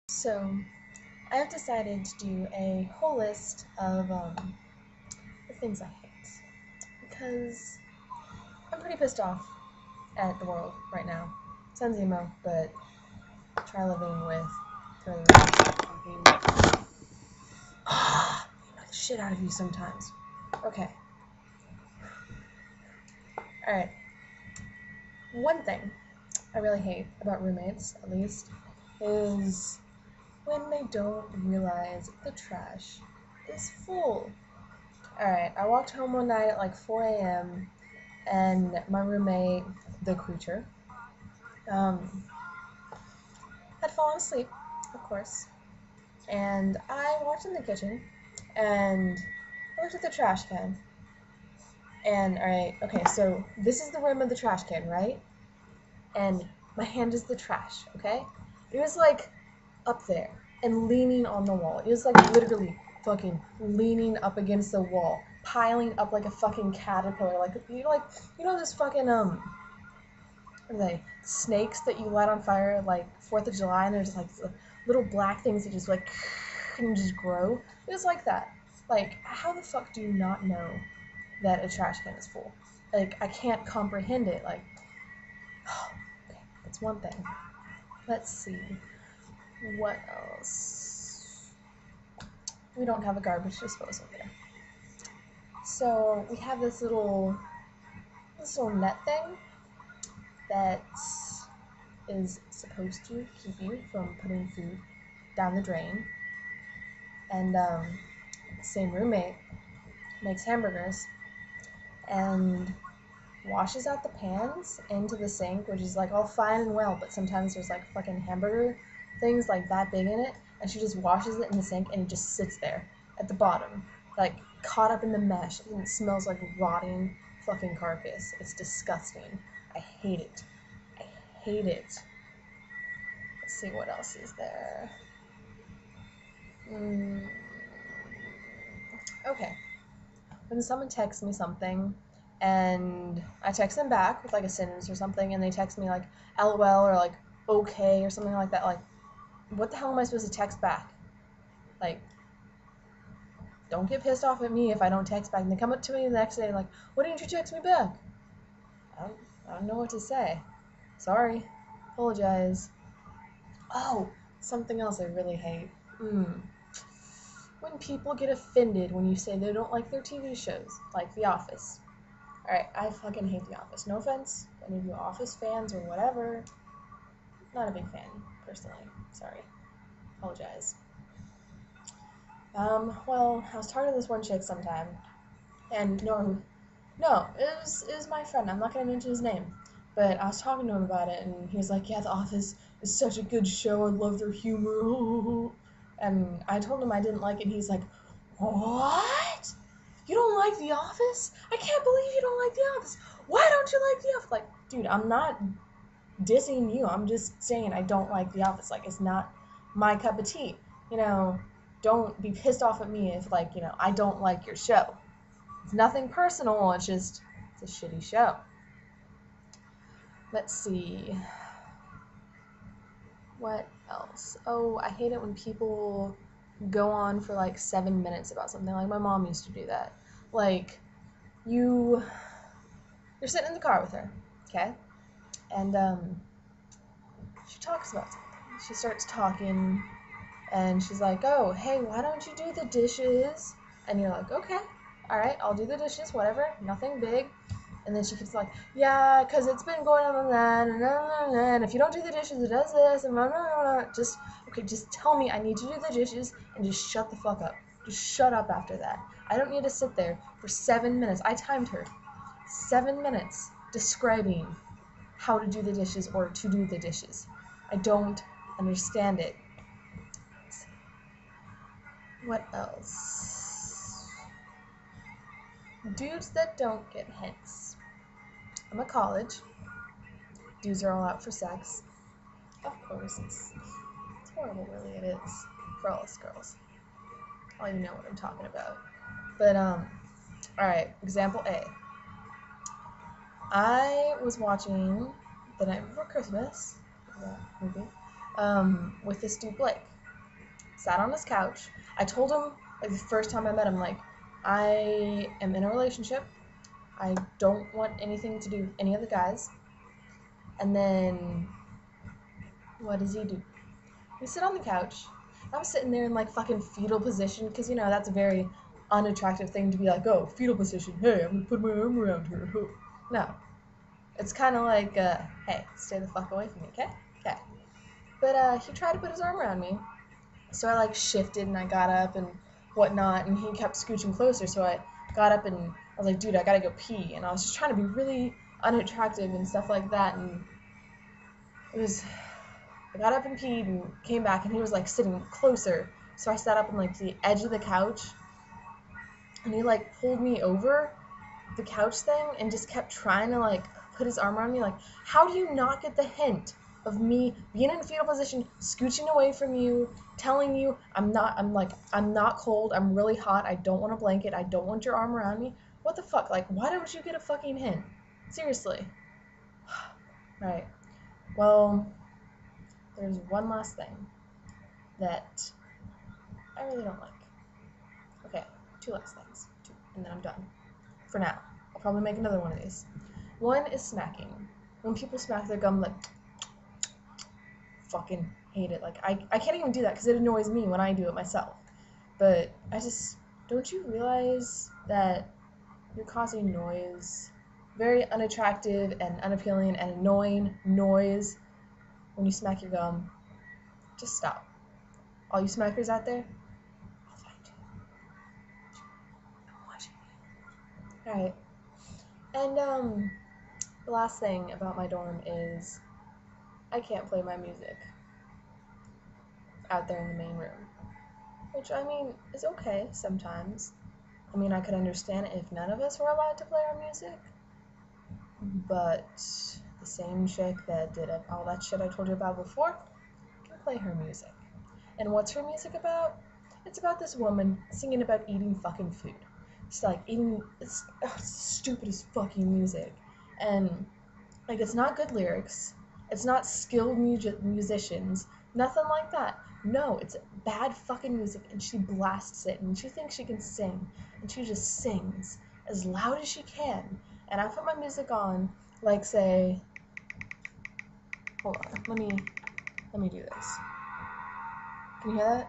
So, I have decided to do a whole list of the things I hate because I'm pretty pissed off at the world right now. Sounds emo, but try living with further fucking the shit out of you sometimes. Okay. Alright. One thing I really hate about roommates, at least, is when they don't realize the trash is full. Alright, I walked home one night at like 4 a.m. and my roommate, the creature, um, had fallen asleep, of course. And I walked in the kitchen and I looked at the trash can. And, alright, okay, so this is the rim of the trash can, right? And my hand is the trash, okay? It was like up there and leaning on the wall. It was like literally fucking leaning up against the wall, piling up like a fucking caterpillar. Like this fucking what are they? Snakes that you light on fire at like 4th of July, and there's just like little black things that just like and just grow. It was like that. Like, how the fuck do you not know that a trash can is full? Like, I can't comprehend it. Like, okay, that's one thing. Let's see. What else? We don't have a garbage disposal here. So we have this little net thing that is supposed to keep you from putting food down the drain. And same roommate makes hamburgers and washes out the pans into the sink, which is like all fine and well, but sometimes there's like fucking hamburger things like that big in it, and she just washes it in the sink and it just sits there at the bottom, like caught up in the mesh, and it smells like rotting fucking carcass. It's disgusting. I hate it. I hate it. Let's see what else is there. Okay. When someone texts me something and I text them back with like a sentence or something, and they text me like LOL or like okay or something like that, like, what the hell am I supposed to text back? Like, don't get pissed off at me if I don't text back. And they come up to me the next day and like, why didn't you text me back? I don't know what to say. Sorry. Apologize. Oh, something else I really hate. When people get offended when you say they don't like their TV shows, like The Office. Alright, I fucking hate The Office. No offense to any of you Office fans or whatever. Not a big fan, personally. Sorry. Apologize. Well, I was talking to this one chick sometime, and no, it was my friend. I'm not gonna mention his name, but I was talking to him about it, and he was like, "Yeah, The Office is such a good show. I love their humor." And I told him I didn't like it. And he's like, "What? You don't like The Office? I can't believe you don't like The Office. Why don't you like The Office?" Like, dude, I'm not dissing you. I'm just saying I don't like The Office. Like, it's not my cup of tea. You know, don't be pissed off at me if, like, I don't like your show. It's nothing personal. It's just, it's a shitty show. Let's see. What else? Oh, I hate it when people go on for like 7 minutes about something. Like, my mom used to do that. Like, you're sitting in the car with her, okay? And she talks about something. She starts talking, and she's like, "Oh, hey, why don't you do the dishes?" And you're like, "Okay, all right, I'll do the dishes, whatever, nothing big." And then she keeps like, "Yeah, because it's been going on and that, and if you don't do the dishes, it does this, and blah, blah, blah, blah." Just tell me I need to do the dishes, and just shut the fuck up. Just shut up after that. I don't need to sit there for 7 minutes. I timed her. 7 minutes describing how to do the dishes or to do the dishes. I don't understand it. What else? Dudes that don't get hints. I'm at college. Dudes are all out for sex. Of course, it's horrible, really, it is. For all us girls. All you know what I'm talking about. But, alright, example A. I was watching The Night Before Christmas, that movie, with this dude Blake. sat on his couch. I told him, like, the first time I met him, like, I am in a relationship. I don't want anything to do with any of the guys. And then, what does he do? We sit on the couch. I'm sitting there in, like, fucking fetal position, because, you know, that's a very unattractive thing to be like, oh, fetal position, hey, I'm gonna put my arm around her. No. It's kind of like, hey, stay the fuck away from me, okay? Okay. But he tried to put his arm around me. So I, like, shifted and I got up and whatnot, and he kept scooching closer. So I got up and I was like, dude, I gotta go pee. And I was just trying to be really unattractive and stuff like that. And it was, I got up and peed and came back, and he was, like, sitting closer. So I sat up on, like, the edge of the couch, and he, like, pulled me over the couch thing and just kept trying to, like, put his arm around me. Like, how do you not get the hint of me being in a fetal position, scooching away from you, telling you I'm not cold, I'm really hot, I don't want a blanket, I don't want your arm around me? What the fuck? Like, why don't you get a fucking hint? Seriously. Right. Well, there's one last thing that I really don't like. Okay, two last things. Two, and then I'm done. For now. I'll probably make another one of these. One is smacking. When people smack their gum, like, fucking hate it. Like, I can't even do that because it annoys me when I do it myself. But I just, don't you realize that you're causing noise? Very unattractive and unappealing and annoying noise when you smack your gum. Just stop. All you smackers out there, I'll find you. I'm watching you. Alright. And, the last thing about my dorm is I can't play my music out there in the main room. Which, I mean, is okay sometimes. I mean, I could understand it if none of us were allowed to play our music. But the same chick that did all that shit I told you about before can play her music. And what's her music about? It's about this woman singing about eating fucking food. It's like eating, it's stupid as fucking music. And, like, it's not good lyrics. It's not skilled musicians. Nothing like that. No, it's bad fucking music, and she blasts it, and she thinks she can sing, and she just sings as loud as she can. And I put my music on, like, say, hold on, let me do this. Can you hear that?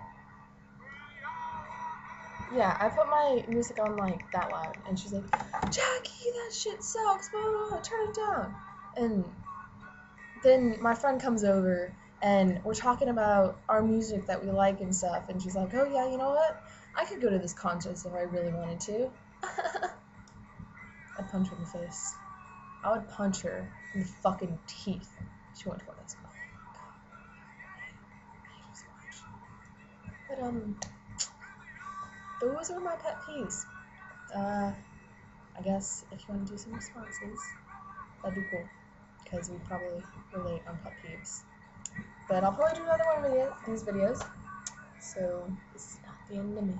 Yeah, I put my music on, like, that loud, and she's like, Jackie, that shit sucks, blah, blah, blah, turn it down. And then my friend comes over, and we're talking about our music that we like and stuff, and she's like, oh yeah, you know what? I could go to this contest if I really wanted to. I'd punch her in the face. I would punch her in the fucking teeth. She went toward us. Oh my god. I hate her so much. But, those are my pet peeves. I guess if you want to do some responses, that'd be cool. Because we probably relate on pet peeves. But I'll probably do another one of these videos. So, this is not the end of me.